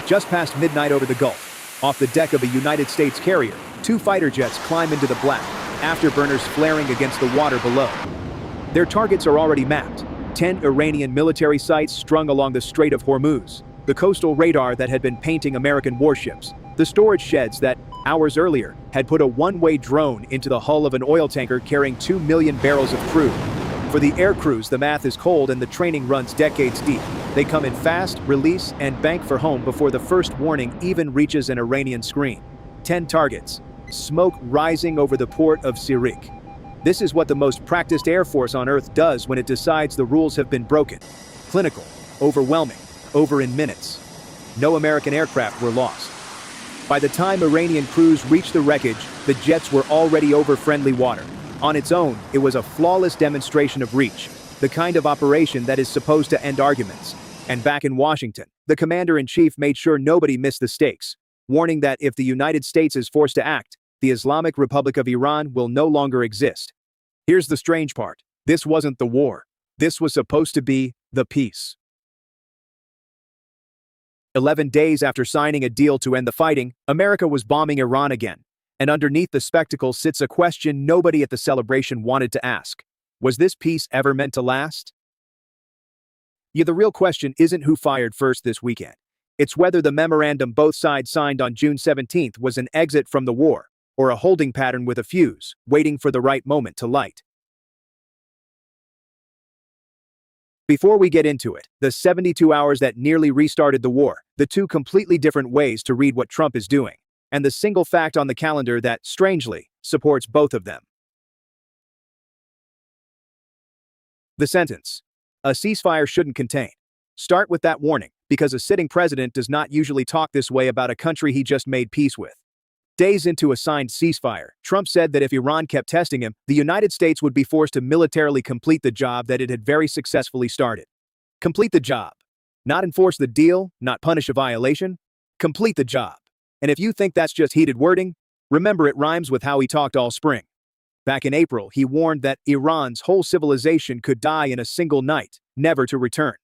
Just past midnight over the Gulf, off the deck of a United States carrier, two fighter jets climb into the black, afterburners flaring against the water below. Their targets are already mapped: 10 Iranian military sites strung along the Strait of Hormuz, the coastal radar that had been painting American warships, the storage sheds that, hours earlier, had put a one-way drone into the hull of an oil tanker carrying 2 million barrels of crude. For the air crews, the math is cold and the training runs decades deep. They come in fast, release, and bank for home before the first warning even reaches an Iranian screen. 10 targets. Smoke rising over the port of Sirik. This is what the most practiced air force on Earth does when it decides the rules have been broken. Clinical, overwhelming, over in minutes. No American aircraft were lost. By the time Iranian crews reached the wreckage, the jets were already over friendly water. On its own, it was a flawless demonstration of reach, the kind of operation that is supposed to end arguments. And back in Washington, the commander-in-chief made sure nobody missed the stakes, warning that if the United States is forced to act, the Islamic Republic of Iran will no longer exist. Here's the strange part. This wasn't the war. This was supposed to be the peace. 11 days after signing a deal to end the fighting, America was bombing Iran again. And underneath the spectacle sits a question nobody at the celebration wanted to ask. Was this peace ever meant to last? Yeah, the real question isn't who fired first this weekend. It's whether the memorandum both sides signed on June 17th was an exit from the war, or a holding pattern with a fuse, waiting for the right moment to light. Before we get into it, the 72 hours that nearly restarted the war, the two completely different ways to read what Trump is doing, and the single fact on the calendar that, strangely, supports both of them. The sentence. A ceasefire shouldn't contain. Start with that warning, because a sitting president does not usually talk this way about a country he just made peace with. Days into a signed ceasefire, Trump said that if Iran kept testing him, the United States would be forced to militarily complete the job that it had very successfully started. Complete the job. Not enforce the deal, not punish a violation. Complete the job. And if you think that's just heated wording, remember it rhymes with how he talked all spring. Back in April, he warned that Iran's whole civilization could die in a single night, never to return.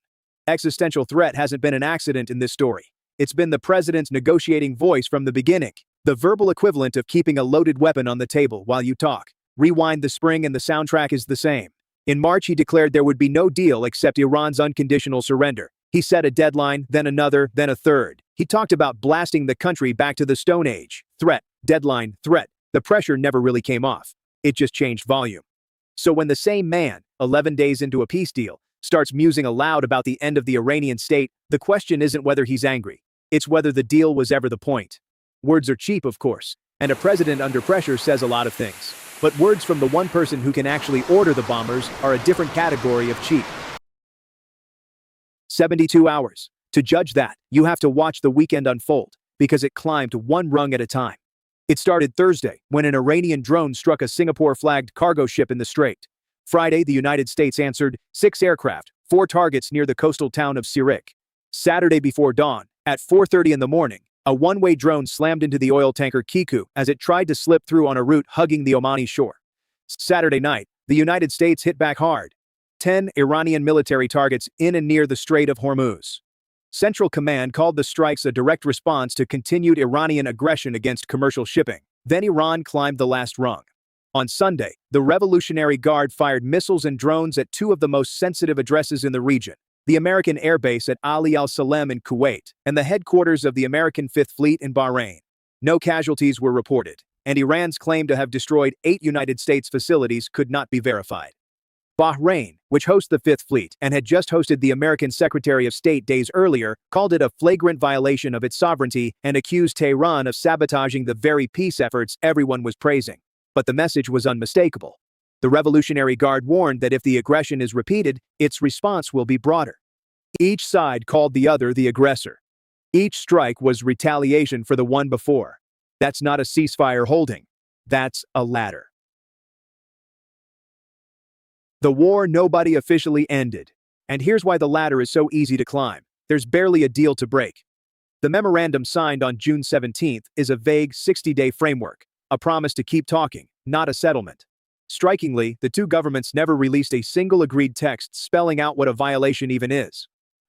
Existential threat hasn't been an accident in this story. It's been the president's negotiating voice from the beginning, the verbal equivalent of keeping a loaded weapon on the table while you talk. Rewind the spring and the soundtrack is the same. In March, he declared there would be no deal except Iran's unconditional surrender. He set a deadline, then another, then a third. He talked about blasting the country back to the Stone Age. Threat, deadline, threat. The pressure never really came off. It just changed volume. So when the same man, 11 days into a peace deal, starts musing aloud about the end of the Iranian state, the question isn't whether he's angry. It's whether the deal was ever the point. Words are cheap, of course, and a president under pressure says a lot of things. But words from the one person who can actually order the bombers are a different category of cheap. 72 hours. To judge that, you have to watch the weekend unfold, because it climbed one rung at a time. It started Thursday, when an Iranian drone struck a Singapore-flagged cargo ship in the Strait. Friday, the United States answered 6 aircraft, 4 targets near the coastal town of Sirik. Saturday before dawn, at 4:30 in the morning, a one-way drone slammed into the oil tanker Kiku as it tried to slip through on a route hugging the Omani shore. Saturday night, the United States hit back hard. 10 Iranian military targets in and near the Strait of Hormuz. Central Command called the strikes a direct response to continued Iranian aggression against commercial shipping. Then Iran climbed the last rung. On Sunday, the Revolutionary Guard fired missiles and drones at 2 of the most sensitive addresses in the region: the American Air Base at Ali al-Salem in Kuwait, and the headquarters of the American Fifth Fleet in Bahrain. No casualties were reported, and Iran's claim to have destroyed 8 United States facilities could not be verified. Bahrain, which hosts the Fifth Fleet and had just hosted the American Secretary of State days earlier, called it a flagrant violation of its sovereignty and accused Tehran of sabotaging the very peace efforts everyone was praising. But the message was unmistakable. The Revolutionary Guard warned that if the aggression is repeated, its response will be broader. Each side called the other the aggressor. Each strike was retaliation for the one before. That's not a ceasefire holding. That's a ladder. The war nobody officially ended. And here's why the ladder is so easy to climb. There's barely a deal to break. The memorandum signed on June 17th is a vague 60-day framework, a promise to keep talking, not a settlement. Strikingly, the two governments never released a single agreed text spelling out what a violation even is.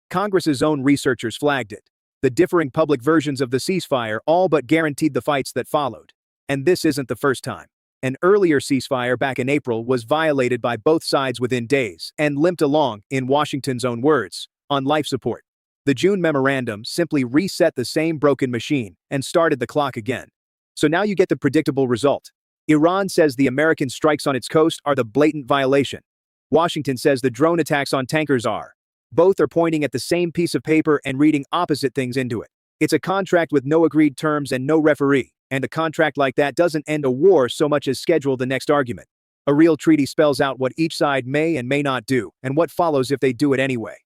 Congress's own researchers flagged it. The differing public versions of the ceasefire all but guaranteed the fights that followed. And this isn't the first time. An earlier ceasefire back in April was violated by both sides within days and limped along, in Washington's own words, on life support. The June memorandum simply reset the same broken machine and started the clock again. So now you get the predictable result. Iran says the American strikes on its coast are the blatant violation. Washington says the drone attacks on tankers are. Both are pointing at the same piece of paper and reading opposite things into it. It's a contract with no agreed terms and no referee, and a contract like that doesn't end a war so much as schedule the next argument. A real treaty spells out what each side may and may not do, and what follows if they do it anyway.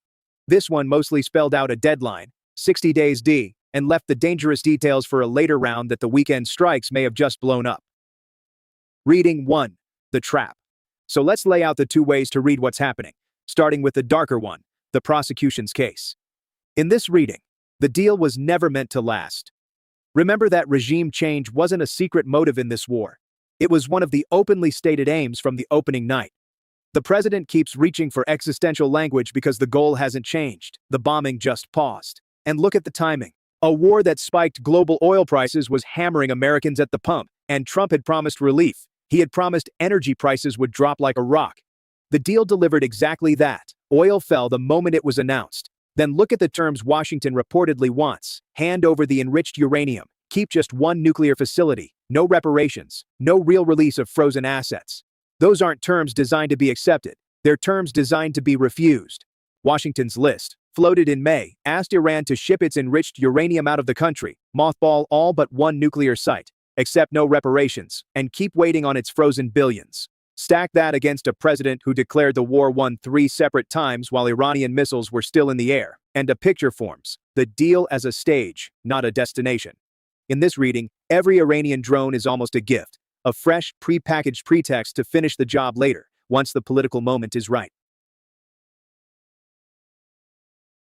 This one mostly spelled out a deadline, 60 days D, and left the dangerous details for a later round that the weekend strikes may have just blown up. Reading 1. The Trap. So let's lay out the two ways to read what's happening, starting with the darker one, the prosecution's case. In this reading, the deal was never meant to last. Remember that regime change wasn't a secret motive in this war. It was one of the openly stated aims from the opening night. The president keeps reaching for existential language because the goal hasn't changed. The bombing just paused. And look at the timing. A war that spiked global oil prices was hammering Americans at the pump, and Trump had promised relief. He had promised energy prices would drop like a rock. The deal delivered exactly that. Oil fell the moment it was announced. Then look at the terms Washington reportedly wants. Hand over the enriched uranium. Keep just one nuclear facility. No reparations. No real release of frozen assets. Those aren't terms designed to be accepted. They're terms designed to be refused. Washington's list, floated in May, asked Iran to ship its enriched uranium out of the country, mothball all but one nuclear site, accept no reparations, and keep waiting on its frozen billions. Stack that against a president who declared the war won 3 separate times while Iranian missiles were still in the air, and a picture forms, the deal as a stage, not a destination. In this reading, every Iranian drone is almost a gift, a fresh, pre-packaged pretext to finish the job later, once the political moment is right.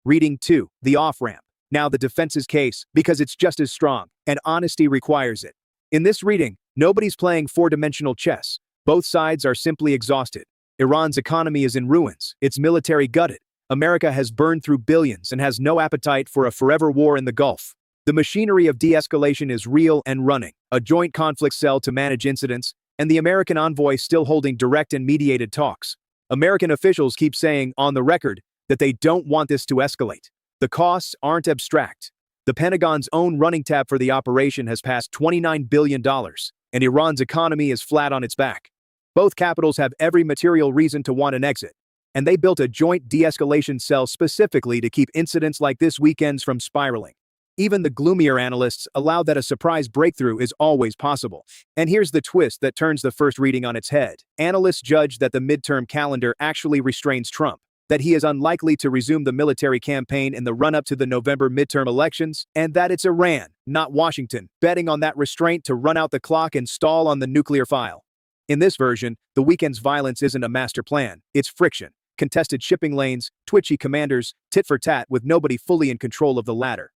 Reading 2, the off-ramp. Now the defense's case, because it's just as strong, and honesty requires it. In this reading, nobody's playing four-dimensional chess. Both sides are simply exhausted. Iran's economy is in ruins, its military gutted. America has burned through billions and has no appetite for a forever war in the Gulf. The machinery of de-escalation is real and running, a joint conflict cell to manage incidents, and the American envoy still holding direct and mediated talks. American officials keep saying, on the record, that they don't want this to escalate. The costs aren't abstract. The Pentagon's own running tab for the operation has passed $29 billion, and Iran's economy is flat on its back. Both capitals have every material reason to want an exit, and they built a joint de-escalation cell specifically to keep incidents like this weekend's from spiraling. Even the gloomier analysts allow that a surprise breakthrough is always possible. And here's the twist that turns the first reading on its head. Analysts judge that the midterm calendar actually restrains Trump, that he is unlikely to resume the military campaign in the run-up to the November midterm elections, and that it's Iran, not Washington, betting on that restraint to run out the clock and stall on the nuclear file. In this version, the weekend's violence isn't a master plan, it's friction. Contested shipping lanes, twitchy commanders, tit for tat with nobody fully in control of the latter.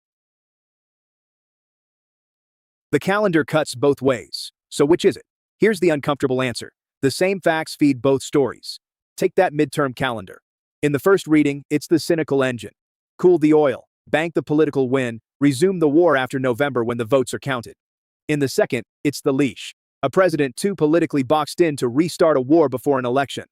The calendar cuts both ways. So which is it? Here's the uncomfortable answer. The same facts feed both stories. Take that midterm calendar. In the first reading, it's the cynical engine. Cool the oil, bank the political win, resume the war after November when the votes are counted. In the second, it's the leash. A president too politically boxed in to restart a war before an election.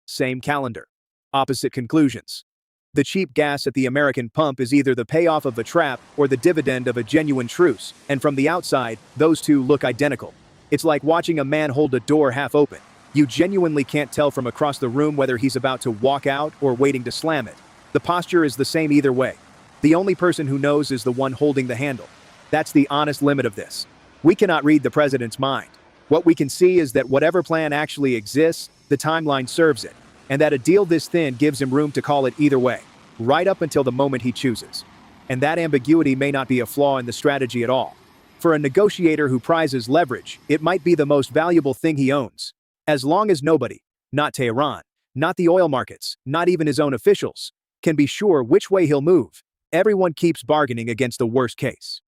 Same calendar. Opposite conclusions. The cheap gas at the American pump is either the payoff of a trap or the dividend of a genuine truce, and from the outside, those two look identical. It's like watching a man hold a door half open. You genuinely can't tell from across the room whether he's about to walk out or waiting to slam it. The posture is the same either way. The only person who knows is the one holding the handle. That's the honest limit of this. We cannot read the president's mind. What we can see is that whatever plan actually exists, the timeline serves it, and that a deal this thin gives him room to call it either way, right up until the moment he chooses. And that ambiguity may not be a flaw in the strategy at all. For a negotiator who prizes leverage, it might be the most valuable thing he owns. As long as nobody, not Tehran, not the oil markets, not even his own officials, can be sure which way he'll move, everyone keeps bargaining against the worst case.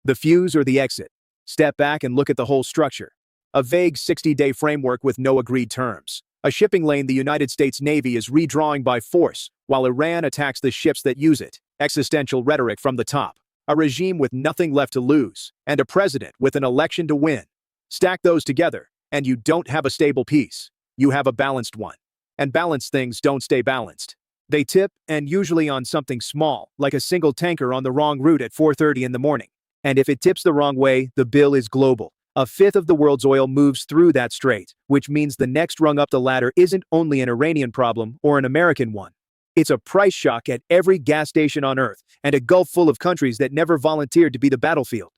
The fuse or the exit. Step back and look at the whole structure. A vague 60-day framework with no agreed terms. A shipping lane the United States Navy is redrawing by force, while Iran attacks the ships that use it. Existential rhetoric from the top. a regime with nothing left to lose, and a president with an election to win. Stack those together, and you don't have a stable peace. You have a balanced one. And balanced things don't stay balanced. They tip, and usually on something small, like a single tanker on the wrong route at 4:30 in the morning. And if it tips the wrong way, the bill is global. A fifth of the world's oil moves through that strait, which means the next rung up the ladder isn't only an Iranian problem or an American one. It's a price shock at every gas station on Earth, and a gulf full of countries that never volunteered to be the battlefield.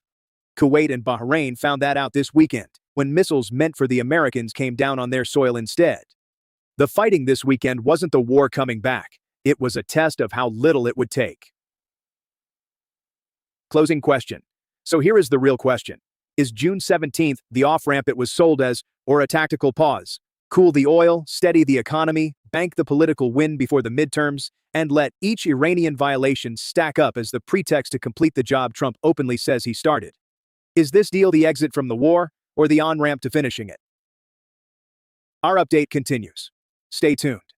Kuwait and Bahrain found that out this weekend, when missiles meant for the Americans came down on their soil instead. The fighting this weekend wasn't the war coming back. It was a test of how little it would take. Closing question. So here is the real question. Is June 17th the off-ramp it was sold as, or a tactical pause? Cool the oil, steady the economy, bank the political win before the midterms, and let each Iranian violation stack up as the pretext to complete the job Trump openly says he started. Is this deal the exit from the war, or the on-ramp to finishing it? Our update continues. Stay tuned.